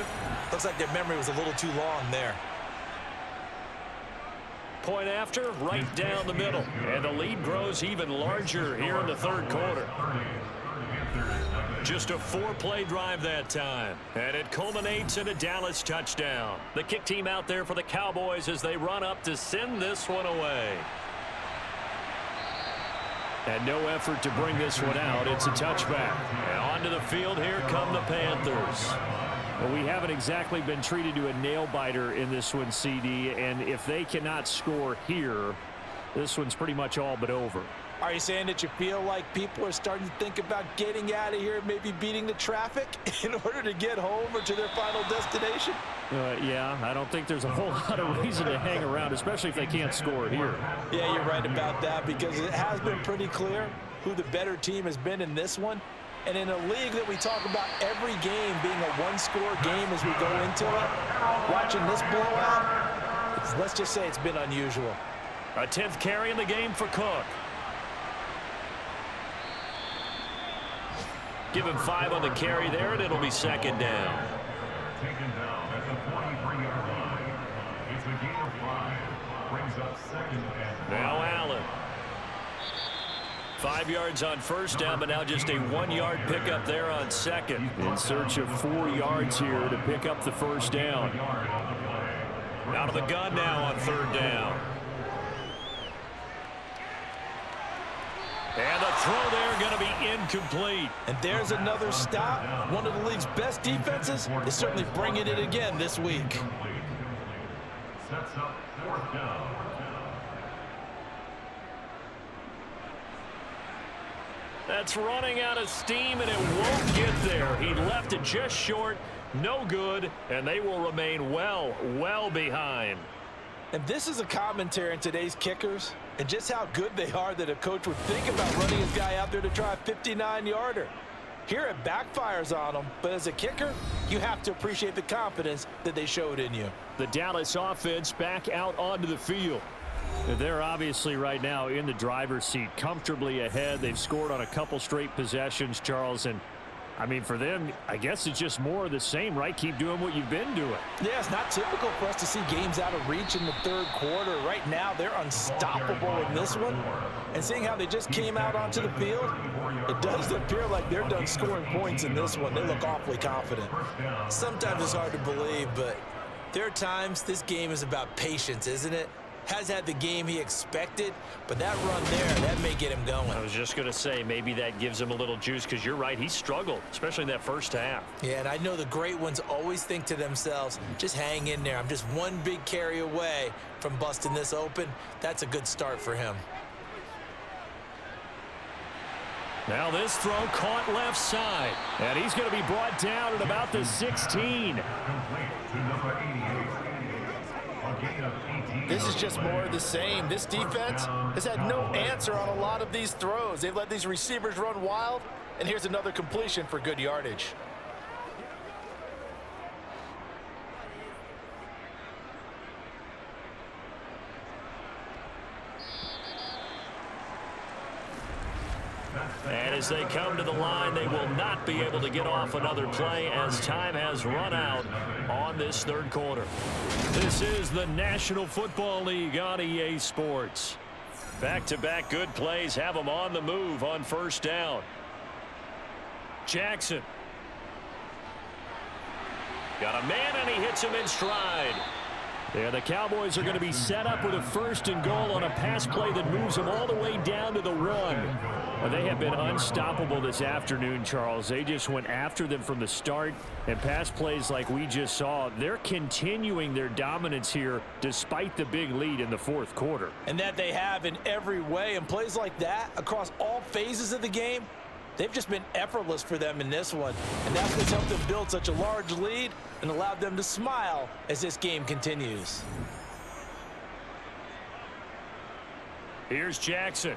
Looks like their memory was a little too long there. Point after, right down the middle. And the lead grows even larger here in the 3rd quarter. Just a 4-play drive that time. And it culminates in a Dallas touchdown. The kick team out there for the Cowboys as they run up to send this one away. And no effort to bring this one out. It's a touchback. And onto the field, here come the Panthers. Well, we haven't exactly been treated to a nail-biter in this one, CD. And if they cannot score here, this one's pretty much all but over. Are you saying that you feel like people are starting to think about getting out of here, maybe beating the traffic in order to get home or to their final destination? Yeah, I don't think there's a whole lot of reason to hang around, especially if they can't score here. Yeah, you're right about that because it has been pretty clear who the better team has been in this one. And in a league that we talk about every game being a one-score game as we go into it, watching this blowout, let's just say it's been unusual. A 10th carry in the game for Cook. Give him 5 on the carry there, and it'll be 2nd down. Taken down at the 23-yard line. It's a gain of 5. Brings up 2nd and 5. Now Allen. 5 yards on 1st down, but now just a 1-yard pickup there on 2nd. In search of 4 yards here to pick up the 1st down. Out of the gun now on 3rd down. And the throw there going to be incomplete. And there's another stop. One of the league's best defenses is certainly bringing it again this week. Sets up 4th down. That's running out of steam, and it won't get there. He left it just short, no good, and they will remain well behind. And this is a commentary on today's kickers and just how good they are that a coach would think about running his guy out there to try a 59-yarder. Here it backfires on him, but as a kicker, you have to appreciate the confidence that they showed in you. The Dallas offense back out onto the field. They're obviously right now in the driver's seat, comfortably ahead. They've scored on a couple straight possessions, Charles, and I mean, for them, I guess it's just more of the same, right? Keep doing what you've been doing. Yeah, it's not typical for us to see games out of reach in the third quarter. Right now, they're unstoppable in this one. And seeing how they just came out onto the field, it does appear like they're done scoring points in this one. They look awfully confident. Sometimes it's hard to believe, but there are times this game is about patience, isn't it? Has had the game he expected, but that run there, that may get him going. I was just going to say, maybe that gives him a little juice, because you're right, he struggled, especially in that first half. Yeah, and I know the great ones always think to themselves, just hang in there. I'm just one big carry away from busting this open. That's a good start for him. Now this throw caught left side, and he's going to be brought down at about the 16. This is just more of the same. This defense has had no answer on a lot of these throws. They've let these receivers run wild, and here's another completion for good yardage. And as they come to the line, they will not be able to get off another play as time has run out on this third quarter. This is the National Football League on EA Sports. Back-to-back good plays have them on the move on first down. Jackson. Got a man, and he hits him in stride. Yeah, the Cowboys are going to be set up with a 1st and goal on a pass play that moves them all the way down to the 1. Well, they have been unstoppable this afternoon, Charles. They just went after them from the start, and pass plays like we just saw, they're continuing their dominance here despite the big lead in the fourth quarter. And that they have in every way, and plays like that across all phases of the game, they've just been effortless for them in this one. And that's what's helped them build such a large lead and allowed them to smile as this game continues. Here's Jackson.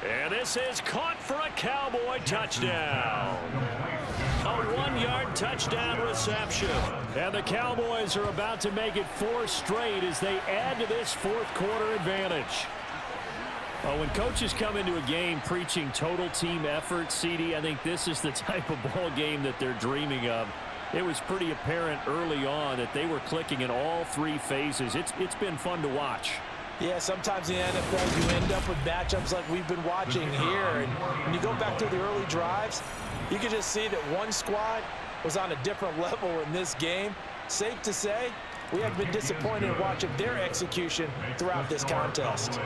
And this is caught for a Cowboy touchdown. A 1-yard touchdown reception. And the Cowboys are about to make it 4 straight as they add to this fourth quarter advantage. Well, when coaches come into a game preaching total team effort, CD, I think this is the type of ball game that they're dreaming of. It was pretty apparent early on that they were clicking in all 3 phases. It's been fun to watch. Yeah, sometimes in the NFL you end up with matchups like we've been watching here. And when you go back to the early drives, you can just see that one squad was on a different level in this game. Safe to say, we have been disappointed in watching their execution throughout this contest.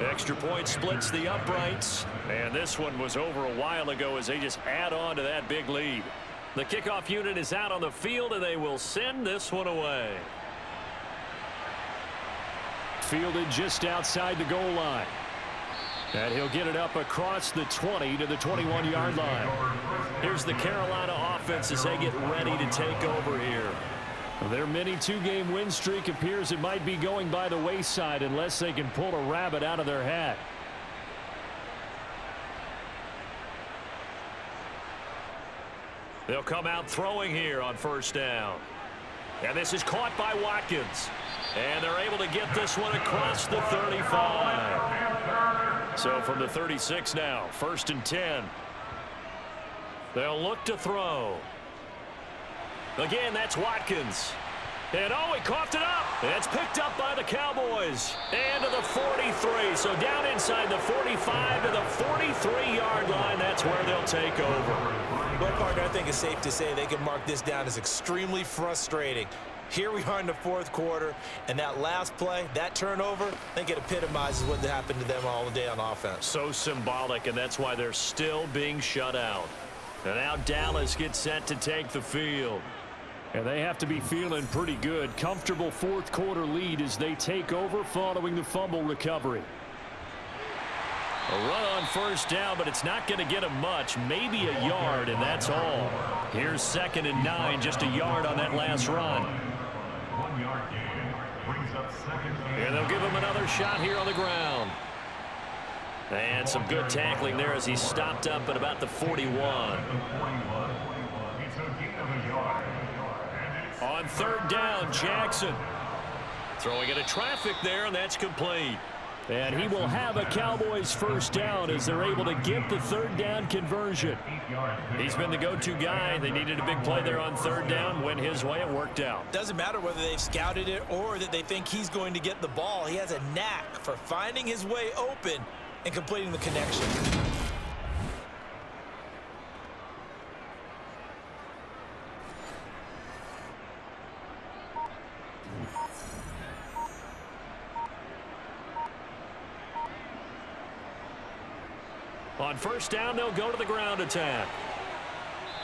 Extra point splits the uprights, and this one was over a while ago as they just add on to that big lead. The kickoff unit is out on the field, and they will send this one away. Fielded just outside the goal line. And he'll get it up across the 20 to the 21-yard line. Here's the Carolina offense as they get ready to take over here. Their mini 2-game win streak appears it might be going by the wayside unless they can pull a rabbit out of their hat. They'll come out throwing here on first down. And this is caught by Watkins. And they're able to get this one across the 35. So from the 36 now, 1st and 10. They'll look to throw. Again, that's Watkins. And oh, he coughed it up. It's picked up by the Cowboys. And to the 43. So down inside the 45 to the 43-yard line. That's where they'll take over. Well, partner, I think it's safe to say they can mark this down as extremely frustrating. Here we are in the fourth quarter, and that last play, that turnover, I think it epitomizes what happened to them all day on offense. So symbolic, and that's why they're still being shut out. And now Dallas gets set to take the field. And they have to be feeling pretty good. Comfortable fourth quarter lead as they take over following the fumble recovery. A run on first down, but it's not going to get them much. Maybe a yard, and that's all. Here's 2nd and 9, just a yard on that last run. 1-yard gain brings up 2nd and And they'll give him another shot here on the ground. And some good tackling there as he stopped up at about the 41. It's a gain of a yard. On 3rd down, Jackson. Throwing into traffic there, and that's complete. And he will have a Cowboys first down as they're able to get the third down conversion. He's been the go-to guy. They needed a big play there on third down. Went his way. It worked out. Doesn't matter whether they've scouted it or that they think he's going to get the ball. He has a knack for finding his way open and completing the connection. On first down, they'll go to the ground attack.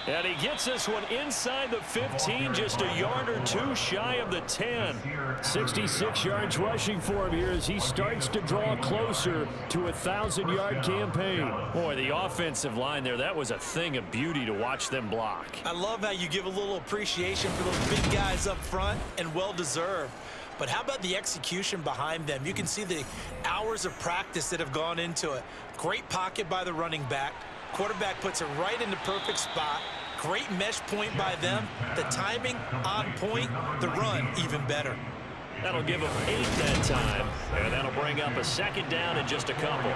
And he gets this one inside the 15, just a yard or two shy of the 10. 66 yards rushing for him here as he starts to draw closer to a 1,000-yard campaign. Boy, the offensive line there, that was a thing of beauty to watch them block. I love how you give a little appreciation for those big guys up front, and well-deserved. But how about the execution behind them? You can see the hours of practice that have gone into it. Great pocket by the running back. Quarterback puts it right in the perfect spot. Great mesh point by them. The timing on point. The run even better. That'll give them 8 that time. And that'll bring up a second down in just a couple.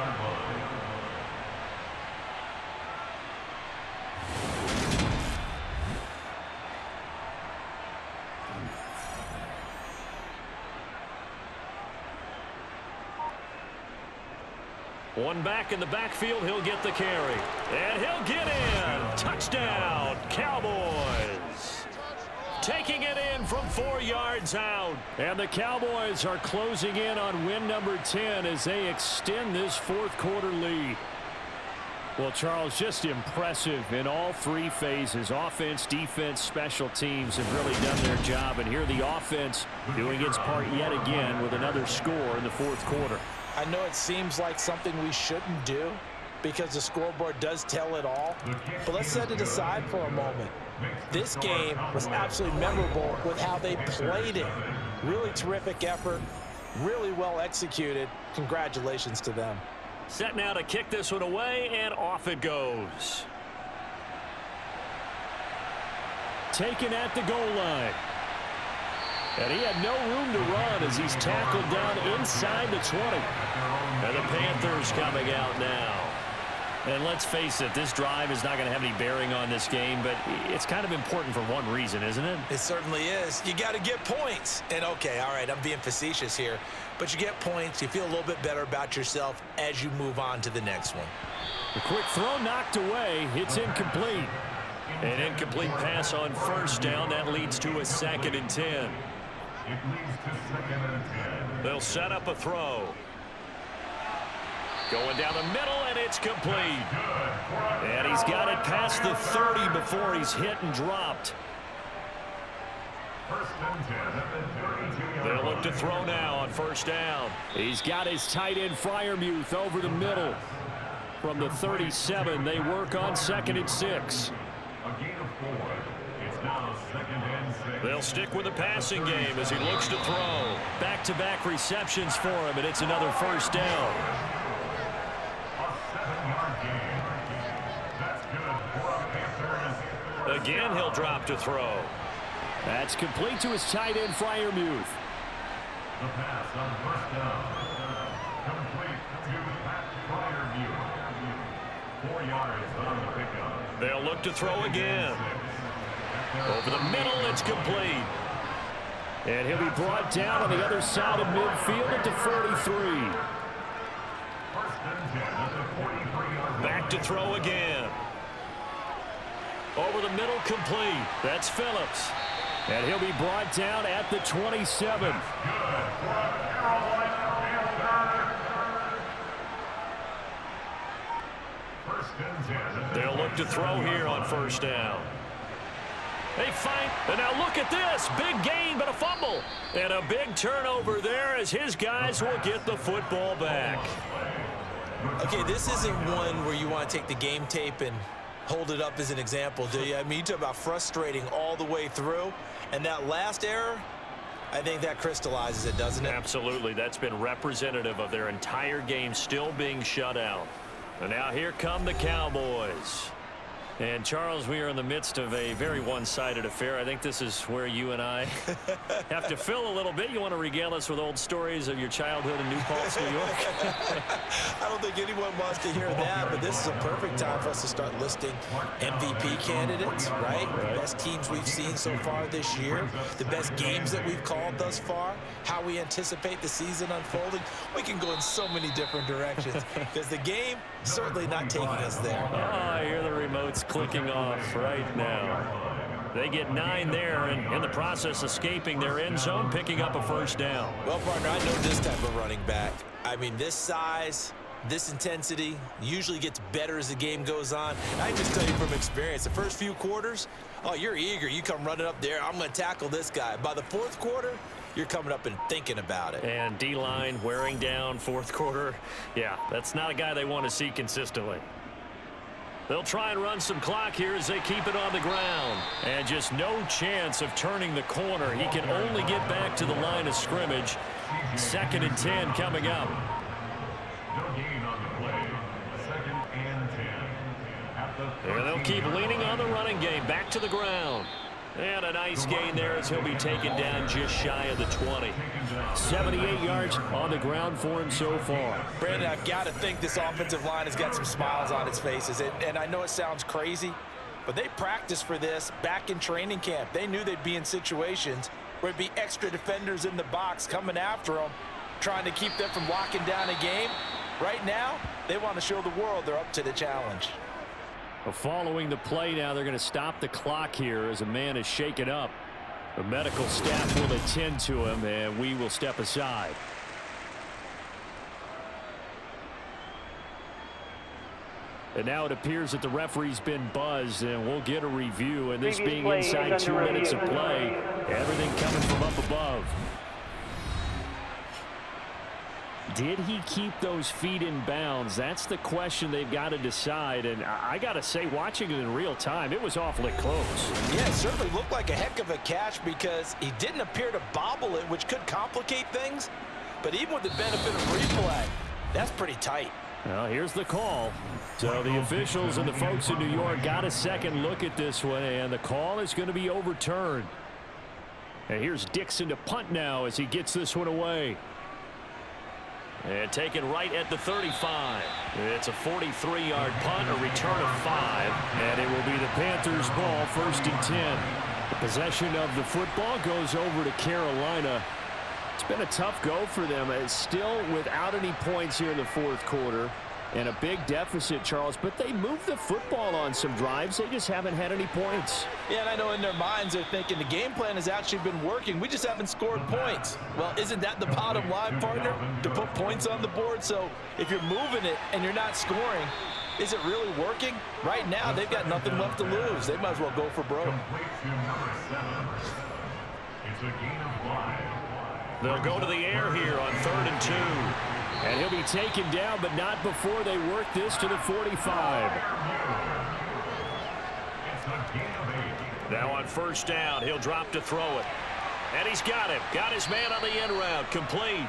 One back in the backfield, he'll get the carry. And he'll get in. Touchdown, Cowboys. Taking it in from 4 yards out. And the Cowboys are closing in on win number 10 as they extend this fourth quarter lead. Well, Charles, just impressive in all 3 phases. Offense, defense, special teams have really done their job. And here the offense doing its part yet again with another score in the fourth quarter. I know it seems like something we shouldn't do because the scoreboard does tell it all, but let's set it aside for a moment. This game was absolutely memorable with how they played it. Really terrific effort, really well executed. Congratulations to them. Set now to kick this one away, and off it goes. Taken at the goal line. And he had no room to run as he's tackled down inside the 20. And the Panthers coming out now. And let's face it, this drive is not going to have any bearing on this game, but it's kind of important for one reason, isn't it? It certainly is. You got to get points. And, okay, all right, I'm being facetious here. But you get points, you feel a little bit better about yourself as you move on to the next one. The quick throw knocked away. It's incomplete. An incomplete pass on first down. That leads to a 2nd and 10. It leads to 2nd and 10. They'll set up a throw. Going down the middle, and it's complete. And he's got it past the 30 before he's hit and dropped. First and 10 at the 32-yard line. They'll look to throw now on first down. He's got his tight end Freiermuth over the middle. From the 37, they work on 2nd and 6. A gain of 4. It's now 2nd and 6. They'll stick with the passing game as he looks to throw. Back-to-back receptions for him, and it's another first down. A 7-yard gain. That's good for the Panthers. Again, he'll drop to throw. That's complete to his tight end Freiermuth. The pass on first down. Complete to Pat Freiermuth. 4 yards on the pickup. They'll look to throw again. Over the middle, it's complete. And he'll be brought down on the other side of midfield at the 43. First and 10 at the 43-yard line. Back to throw again. Over the middle, complete. That's Phillips. And he'll be brought down at the 27. They'll look to throw here on first down. They fight, and now look at this. Big gain, but a fumble. And a big turnover there as his guys will get the football back. Okay, this isn't one where you want to take the game tape and hold it up as an example, do you? I mean, you talk about frustrating all the way through. And that last error, I think that crystallizes it, doesn't it? Absolutely. That's been representative of their entire game still being shut out. And now here come the Cowboys. And Charles, we are in the midst of a very one-sided affair. I think this is where you and I have to fill a little bit. You want to regale us with old stories of your childhood in New Paltz, New York? I don't think anyone wants to hear that, but this is a perfect time for us to start listing MVP candidates, right? The best teams we've seen so far this year, the best games that we've called thus far, how we anticipate the season unfolding. We can go in so many different directions because the game certainly not taking us there. Oh, I hear the remotes clicking off right now. They get 9 there, and in the process escaping their end zone, picking up a first down. Well, partner, I know this type of running back. I mean, this size, this intensity usually gets better as the game goes on. And I can just tell you from experience, the first few quarters, oh, you're eager. You come running up there, I'm going to tackle this guy. By the fourth quarter, you're coming up and thinking about it. And D-line wearing down fourth quarter. Yeah, that's not a guy they want to see consistently. They'll try and run some clock here as they keep it on the ground. And just no chance of turning the corner. He can only get back to the line of scrimmage. 2nd and 10 coming up. No gain on the play. 2nd and 10. At the And they'll keep leaning on the running game. Back to the ground. And a nice gain there as he'll be taken down just shy of the 20. 78 yards on the ground for him so far. Brandon, I've got to think this offensive line has got some smiles on its faces. And I know it sounds crazy, but they practiced for this back in training camp. They knew they'd be in situations where it'd be extra defenders in the box coming after them, trying to keep them from locking down a game. Right now, they want to show the world they're up to the challenge. Well, following the play now, they're going to stop the clock here as a man is shaken up. The medical staff will attend to him, and we will step aside. And now it appears that the referee's been buzzed, and we'll get a review. And this being inside 2 minutes of play, everything coming from up above. Did he keep those feet in bounds? That's the question they've got to decide. And I got to say, watching it in real time, it was awfully close. Yeah, it certainly looked like a heck of a catch because he didn't appear to bobble it, which could complicate things. But even with the benefit of replay, that's pretty tight. Well, here's the call. So the officials and the folks in New York got a second look at this one, and the call is going to be overturned. And here's Dixon to punt now as he gets this one away. And taken right at the 35. It's a 43-yard punt, a return of 5. And it will be the Panthers' ball, 1st and 10. The possession of the football goes over to Carolina. It's been a tough go for them. It's still without any points here in the fourth quarter. And a big deficit, Charles. But they moved the football on some drives. They just haven't had any points. Yeah, and I know in their minds they're thinking the game plan has actually been working. We just haven't scored points. Well, isn't that the bottom line, partner? To put points on the board? So if you're moving it and you're not scoring, is it really working? Right now, they've got nothing left to lose. They might as well go for broke. It's a gain of 5. They'll go to the air here on 3rd and 2. And he'll be taken down, but not before they work this to the 45. Now on 1st down, he'll drop to throw it. And he's got him. Got his man on the end route. Complete.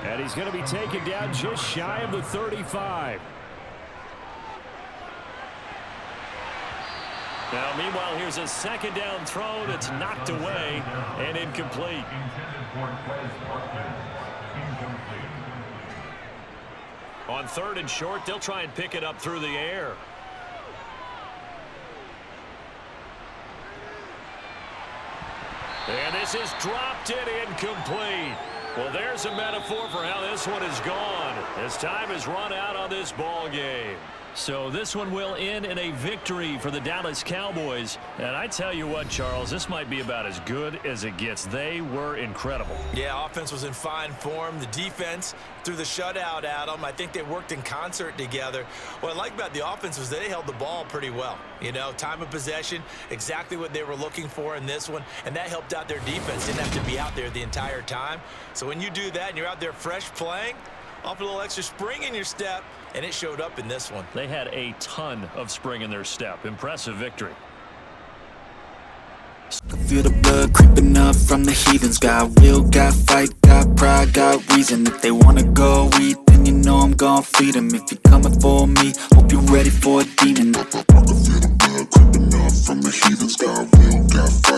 And he's going to be taken down just shy of the 35. Now, meanwhile, here's a 2nd down throw that's knocked away and incomplete. On 3rd and short, they'll try and pick it up through the air. And this is dropped in incomplete. Well, there's a metaphor for how this one is gone as time has run out on this ball game. So this one will end in a victory for the Dallas Cowboys. And I tell you what, Charles, this might be about as good as it gets. They were incredible. Yeah, offense was in fine form. The defense threw the shutout at them. I think they worked in concert together. What I like about the offense was they held the ball pretty well. You know, time of possession, exactly what they were looking for in this one. And that helped out their defense. Didn't have to be out there the entire time. So when you do that and you're out there fresh playing, off a little extra spring in your step, and it showed up in this one. They had a ton of spring in their step. Impressive victory. I feel the blood creeping up from the heathens. Got will, got fight, got pride, got reason. If they wanna go eat, then then you know I'm gon' feed 'em. If you're coming for me, hope you're ready for a demon. I can feel the blood creeping up from the heathens. Got will, got fight.